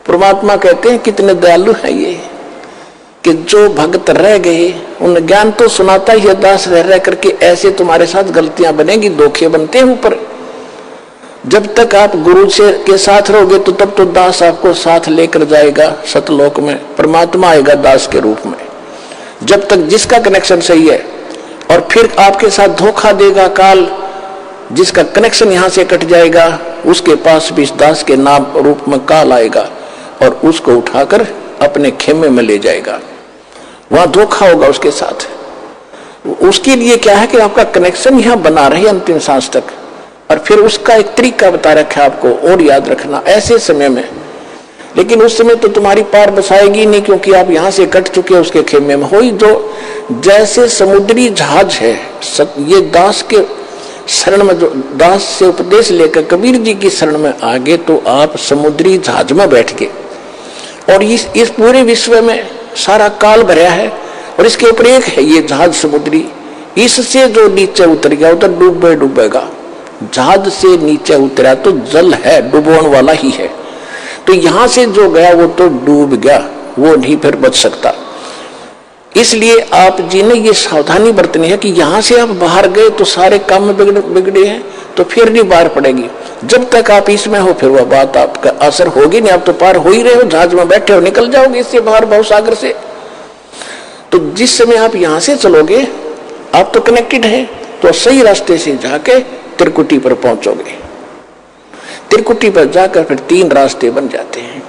परमात्मा कहते हैं कितने दयालु हैं ये, कि जो भक्त रह गए उन ज्ञान तो सुनाता ही है दास रह करके, ऐसे तुम्हारे साथ गलतियां बनेगी, धोखे बनते हैं ऊपर। जब तक आप गुरु से के साथ रहोगे तो तब तो दास आपको साथ लेकर जाएगा सतलोक में, परमात्मा आएगा दास के रूप में। जब तक जिसका कनेक्शन सही है, और फिर आपके साथ धोखा देगा काल, जिसका कनेक्शन यहां से कट जाएगा उसके पास भी इस दास के नाम रूप में काल आएगा और उसको उठाकर अपने खेमे में ले जाएगा। वहां धोखा होगा उसके साथ। उसके लिए क्या है कि आपका कनेक्शन यहां बना रहे अंतिम सांस तक, और फिर उसका एक तरीका बता रखा है आपको और याद रखना ऐसे समय में। लेकिन उस समय तो तुम्हारी पार बसाएगी नहीं, क्योंकि आप यहां से कट चुके उसके खेमे में। हो ही जो जैसे समुद्री जहाज है, ये दास के शरण में, जो दास से उपदेश लेकर कबीर जी की शरण में आगे, तो आप समुद्री जहाज में बैठ गए और इस पूरे विश्व में सारा काल भरा है और इसके ऊपर एक है ये जहाज समुद्री। इससे जो नीचे उतर गया वो तो डूबेगा। जहाज से नीचे उतरा तो जल है, डुबोने वाला ही है। तो यहां से जो गया वो तो डूब गया, वो नहीं फिर बच सकता। इसलिए आप जी ने ये सावधानी बरतनी है कि यहां से आप बाहर गए तो सारे काम में बिगड़े हैं, तो फिर नहीं बाहर पड़ेगी। जब तक आप इसमें हो फिर वह बात आपका असर होगी नहीं। आप तो पार हो ही रहे हो, जहाज में बैठे हो, निकल जाओगे इससे बाहर भवसागर से। तो जिस समय आप यहां से चलोगे आप तो कनेक्टेड है, तो सही रास्ते से जाके त्रिकुटी पर पहुंचोगे। त्रिकुटी पर जाकर फिर 3 रास्ते बन जाते हैं।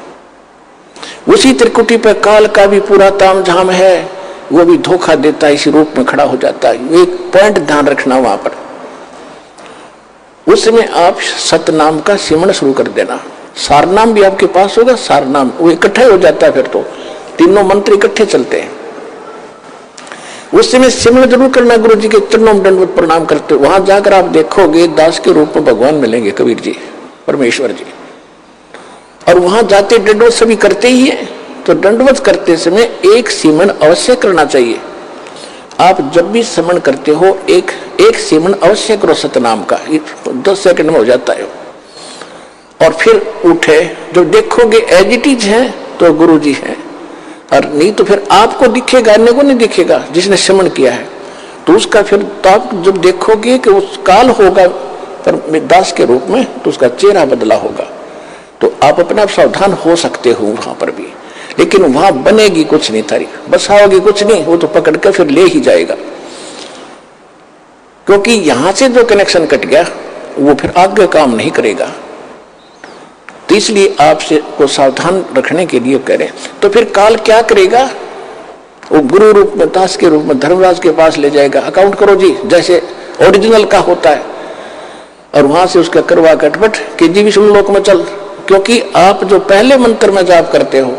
उसी त्रिकुटी पर काल का भी पूरा तामझाम है, वो भी धोखा देता है, इसी रूप में खड़ा हो जाता है। एक पॉइंट ध्यान रखना वहां पर, उसमें आप सतनाम का सिमरण शुरू कर देना। सारनाम भी आपके पास होगा, सारनाम वो इकट्ठा हो जाता है, फिर तो तीनों मंत्र इकट्ठे चलते हैं। उस समय सिमरण जरूर करना, गुरु जी के चरणों में दंडवत प्रणाम करते। वहां जाकर आप देखोगे दास के रूप में भगवान मिलेंगे, कबीर जी, परमेश्वर जी। और वहां जाते दंडवत सभी करते ही है, तो दंडवत करते समय एक सिमरण अवश्य करना चाहिए। आप जब भी सिमरण करते हो एक सिमरण अवश्य करो सतनाम का, 10 सेकंड में हो जाता है। और फिर उठे, जो देखोगे एज इट इज है तो गुरु जी है, और नहीं तो फिर आपको दिखेगा, अन्य को नहीं दिखेगा जिसने सिमरण किया है। तो उसका फिर तो आप जब देखोगे कि उस काल होगा पर दास के रूप में, तो उसका चेहरा बदला होगा। तो आप अपने आप सावधान हो सकते हो वहां पर भी, लेकिन वहां बनेगी कुछ नहीं, तारीफ बसाओगी कुछ नहीं, वो तो पकड़ कर फिर ले ही जाएगा। क्योंकि यहां से जो कनेक्शन कट गया वो फिर आगे काम नहीं करेगा। तो इसलिए आपसे को सावधान रखने के लिए करें। तो फिर काल क्या करेगा, वो गुरु रूप में, दास के रूप में धर्मराज के पास ले जाएगा। अकाउंट करो जी जैसे ओरिजिनल का होता है, और वहां से उसका करवा कटपट कि जी विष्णु लोक में चल। क्योंकि आप जो पहले मंत्र में जाप करते हो,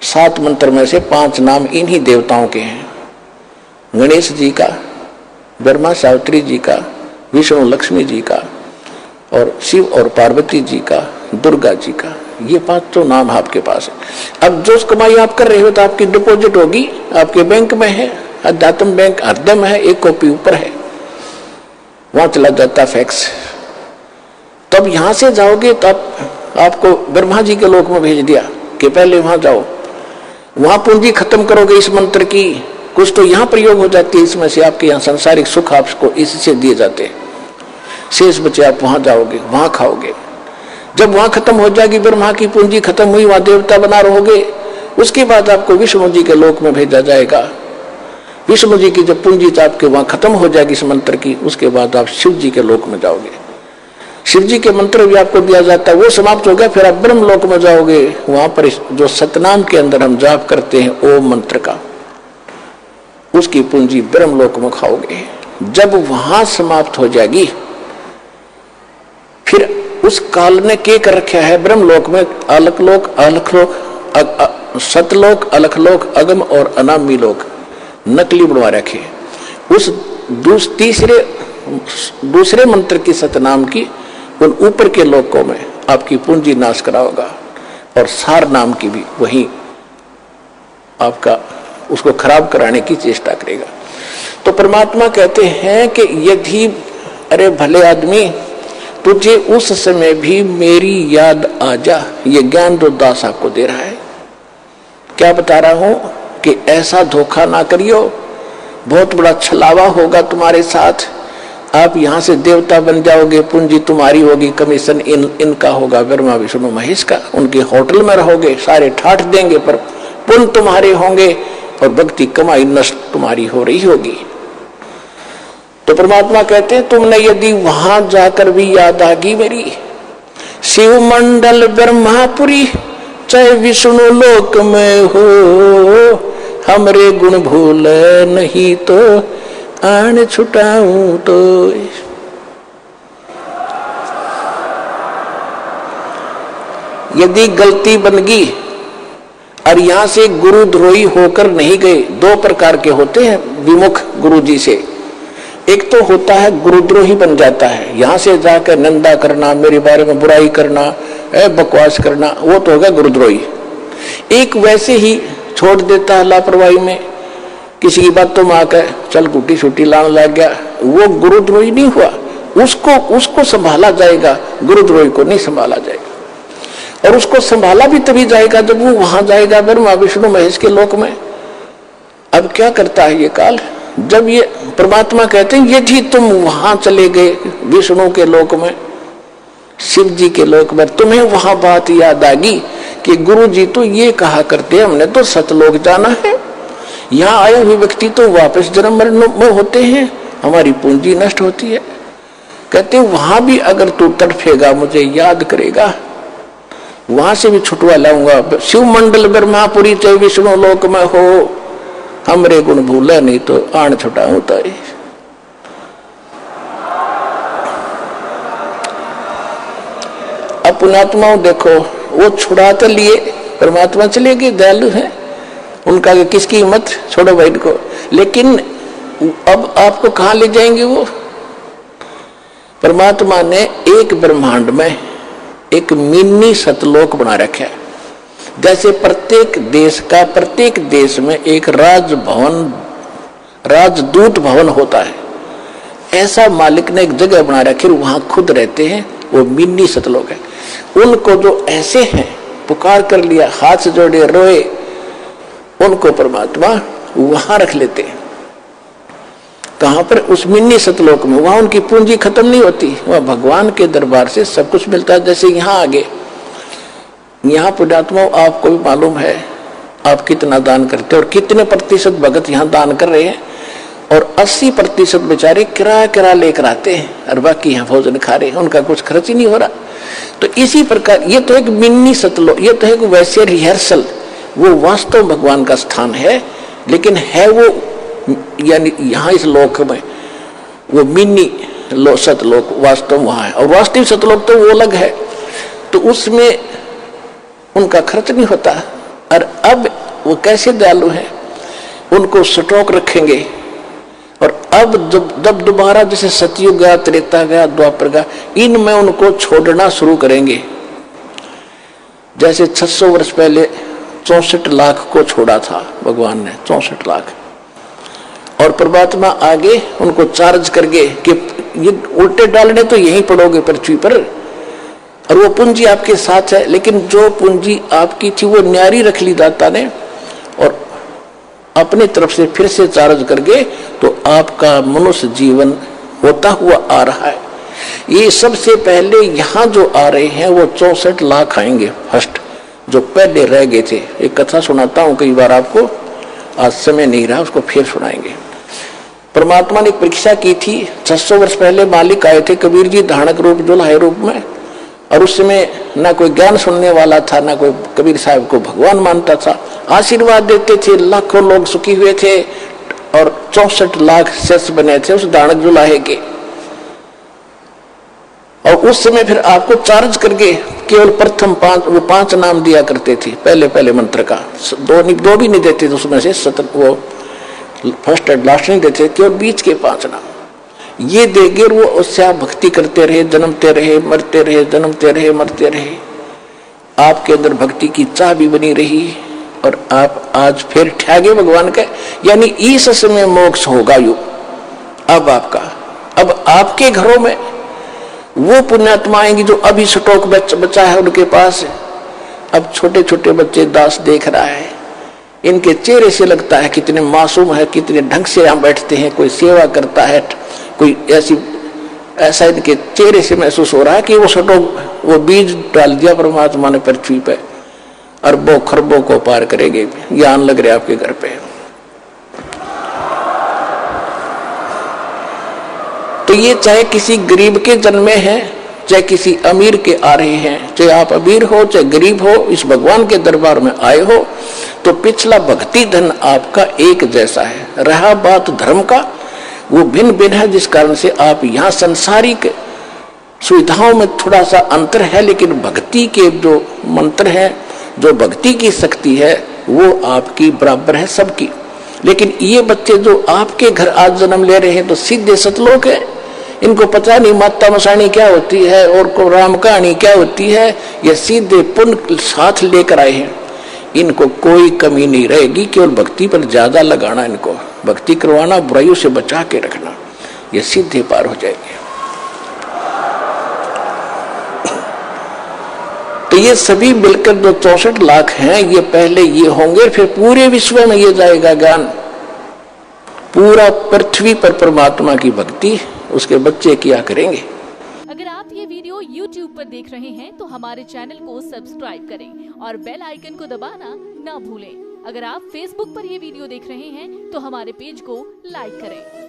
7 मंत्र में से 5 नाम इन्हीं देवताओं के हैं, गणेश जी का, ब्रह्मा सावित्री जी का, विष्णु लक्ष्मी जी का, और शिव और पार्वती जी का, दुर्गा जी का। ये 5 तो नाम आपके पास है। अब जो कमाई आप कर रहे हो तो आपकी डिपॉजिट होगी, आपके बैंक में है, अध्यात्म बैंक हृदय में है, 1 कॉपी ऊपर है, वहां चला जाता फैक्स। तब यहां से जाओगे तो आपको ब्रह्मा जी के लोक में भेज दिया कि पहले वहां जाओ, वहां पूंजी खत्म करोगे इस मंत्र की, कुछ तो यहाँ प्रयोग हो जाती है इसमें से, आपके यहाँ सांसारिक सुख आपको इससे दिए जाते हैं, शेष बचे आप वहां जाओगे, वहां खाओगे। जब वहां खत्म हो जाएगी, ब्रह्मा की पूंजी खत्म हुई, वहां देवता बना रहोगे, उसके बाद आपको विष्णु जी के लोक में भेजा जाएगा। विष्णु जी की जब पूंजी आपके वहां खत्म हो जाएगी इस मंत्र की, उसके बाद आप शिव जी के लोक में जाओगे। शिव जी के मंत्र भी आपको दिया जाता है, वो समाप्त हो गया, फिर आप ब्रह्म लोक में जाओगे। वहां पर जो सतनाम के अंदर हम जाप करते हैं ओम मंत्र का, उसकी पूंजी ब्रह्म लोक में खाओगे। जब वहां समाप्त हो जाएगी, फिर उस काल ने के कर रखा है ब्रह्म लोक में अलखलोक, सतलोक, अलखलोक, अगम और अनामी लोक नकली बनवा रखे। उस दूसरे मंत्र की सतनाम की उन ऊपर के लोकों में आपकी पूंजी नाश कराओगा, और सार नाम की भी वही आपका उसको खराब कराने की चेष्टा करेगा। तो परमात्मा कहते हैं कि यदि अरे भले आदमी तुझे उस समय भी मेरी याद आ जा। ये ज्ञान जो दास आपको दे रहा है, क्या बता रहा हूं कि ऐसा धोखा ना करियो, बहुत बड़ा छलावा होगा तुम्हारे साथ। आप यहां से देवता बन जाओगे, पूंजी तुम्हारी होगी, कमीशन इनका होगा, ब्रह्मा विष्णु महेश का। उनके होटल में रहोगे, सारे ठाठ देंगे, पर पुण्य तुम्हारे होंगे और भक्ति कमाई नष्ट तुम्हारी हो रही होगी। तो परमात्मा कहते हैं तुमने यदि वहां जाकर भी याद आ गई मेरी, शिव मंडल ब्रह्मापुरी चाहे विष्णु लोक में हो, हमरे गुण भूल नहीं तो आन छुटाऊं तो। यदि गलती बन गई और यहां से गुरुद्रोही होकर नहीं गए, दो प्रकार के होते हैं विमुख गुरु जी से। एक तो होता है गुरुद्रोही बन जाता है, यहां से जाकर निंदा करना, मेरे बारे में बुराई करना, बकवास करना, वो तो होगा गुरुद्रोही। एक वैसे ही छोड़ देता है लापरवाही में, किसी की बातों में आकर चल गुटी छुट्टी लाने लग गया, वो गुरुद्रोही नहीं हुआ। उसको संभाला जाएगा, गुरुद्रोही को नहीं संभाला जाएगा। और उसको संभाला भी तभी जाएगा जब वो वहां जाएगा ब्रह्मा विष्णु महेश के लोक में। अब क्या करता है ये काल, जब ये परमात्मा कहते हैं यदि तुम वहां चले गए विष्णु के लोक में, शिव जी के लोक में, तुम्हें वहां बात याद आ गई कि गुरु जी तो ये कहा करते हमने तो सतलोक जाना है, यहाँ आए हुए व्यक्ति तो वापस जन्म मरण में होते हैं, हमारी पूंजी नष्ट होती है। कहते वहां भी अगर तू तड़फेगा, मुझे याद करेगा, वहां से भी छुटवा लाऊंगा। शिव मंडल ब्रह्मापुरी चाहे विष्णु लोक में हो, हमरे गुण भूला नहीं तो आन छुटाऊं तारे। अब पुण्यात्माओं देखो, वो छुड़ा तो लिए, परमात्मा चले गए, दयालु है, उनका किसकी हिम्मत, छोड़ो भाई को। लेकिन अब आपको कहां ले जाएंगे वो? परमात्मा ने एक ब्रह्मांड में एक मिनी सतलोक बना रखा है। जैसे प्रत्येक देश में एक राजभवन, राजदूत भवन होता है, ऐसा मालिक ने एक जगह बना रखी, वहां खुद रहते हैं, वो मिनी सतलोक है। उनको जो ऐसे हैं पुकार कर लिया, हाथ से जोड़े रोए, उनको परमात्मा वहां रख लेते हैं। कहां पर? उस मिनी सतलोक में। वहां उनकी पूंजी खत्म नहीं होती, वह भगवान के दरबार से सब कुछ मिलता है। जैसे यहाँ आगे, यहाँ पुण्यात्मा आपको भी मालूम है आप कितना दान करते हैं और कितने प्रतिशत भगत यहाँ दान कर रहे हैं, और 80% बेचारे किराया लेकर आते हैं और बाकी यहाँ भोजन खा रहे हैं, उनका कुछ खर्च ही नहीं हो रहा। तो इसी प्रकार ये तो एक मिनी सतलोक, ये तो एक वैसे रिहर्सल, वो वास्तव भगवान का स्थान है, लेकिन है वो यानी यहाँ इस लोक में वो मिनी सतलोक वास्तव वहां है, और वास्तविक सतलोक तो वो अलग है। तो उसमें उनका खर्च नहीं होता। और अब वो कैसे दयालु हैं, उनको स्टॉक रखेंगे। और अब जब दोबारा जैसे सतयुग गया, त्रेता गया, द्वापर गया, इनमें उनको छोड़ना शुरू करेंगे। जैसे 600 वर्ष पहले 64 लाख को छोड़ा था भगवान ने, 64 लाख, और परमात्मा आगे उनको चार्ज करके कि ये उल्टे डालने तो यहीं पड़ोगे पृथ्वी पर, और वो पूंजी आपके साथ है। लेकिन जो पूंजी आपकी थी वो न्यारी रख ली दाता ने, और अपनी तरफ से फिर से चार्ज करके तो आपका मनुष्य जीवन होता हुआ आ रहा है। ये सबसे पहले यहाँ जो आ रहे हैं वो 64 लाख आएंगे फर्स्ट, जो पहले रह गए थे। एक कथा सुनाता हूँ कई बार आपको, आज समय नहीं रहा, उसको फिर सुनाएंगे। परमात्मा ने परीक्षा की थी, 600 वर्ष पहले मालिक आए थे कबीर जी धारणक रूप जुल्हाए रूप में, और उस समय ना कोई ज्ञान सुनने वाला था, ना कोई कबीर साहब को भगवान मानता था। आशीर्वाद देते थे, लाखों लोग सुखी हुए थे, और 64 लाख शिष्य बने थे उस धारणक जुल्हाए के। और उस समय फिर आपको चार्ज करके केवल प्रथम 5 नाम दिया करते थे, पहले मंत्र का, दो भी नहीं देते थे उसमें से, वो फर्स्ट एंड लास्ट नहीं देते, केवल बीच के 5 नाम ये देंगे। वो उससे आप भक्ति करते रहे, जन्मते रहे, मरते रहे, जन्मते रहे, मरते रहे, आपके अंदर भक्ति की चाह भी बनी रही, और आप आज फिर ठहगे भगवान के, यानी इस समय मोक्ष होगा। यू अब आपका, अब आपके घरों में वो पुण्यात्मा आएंगी जो अभी स्टॉक बचा है उनके पास। अब छोटे छोटे बच्चे दास देख रहा है, इनके चेहरे से लगता है कितने मासूम है, कितने ढंग से यहाँ बैठते हैं, कोई सेवा करता है, कोई ऐसा इनके चेहरे से महसूस हो रहा है कि वो स्टॉक, वो बीज डाल दिया परमात्मा ने पृथ्वी पे, अरबों खरबों को पार करेंगे। ज्ञान लग रहे आपके घर पे। तो ये चाहे किसी गरीब के जन्मे हैं, चाहे किसी अमीर के आ रहे हैं, चाहे आप अमीर हो चाहे गरीब हो, इस भगवान के दरबार में आए हो, तो पिछला भक्ति धन आपका एक जैसा है। रहा बात धर्म का, वो भिन्न भिन्न है, जिस कारण से आप यहाँ संसारिक सुविधाओं में थोड़ा सा अंतर है, लेकिन भक्ति के जो मंत्र है, जो भक्ति की शक्ति है, वो आपकी बराबर है सबकी। लेकिन ये बच्चे जो आपके घर आज जन्म ले रहे हैं तो सीधे सतलोक है, इनको पता नहीं माता मसाणी क्या होती है और को राम कहानी क्या होती है, ये सीधे पुण्य साथ लेकर आए हैं। इनको कोई कमी नहीं रहेगी, केवल भक्ति पर ज्यादा लगाना, इनको भक्ति करवाना, बुराइयों से बचा के रखना, ये सीधे पार हो जाएंगे। तो ये सभी मिलकर जो 64 लाख हैं, ये पहले ये होंगे, फिर पूरे विश्व में ये जाएगा ज्ञान। पूरा पृथ्वी पर परमात्मा की भक्ति उसके बच्चे किया करेंगे। अगर आप ये वीडियो YouTube पर देख रहे हैं तो हमारे चैनल को सब्सक्राइब करें और बेल आइकन को दबाना ना भूलें। अगर आप Facebook पर ये वीडियो देख रहे हैं तो हमारे पेज को लाइक करें।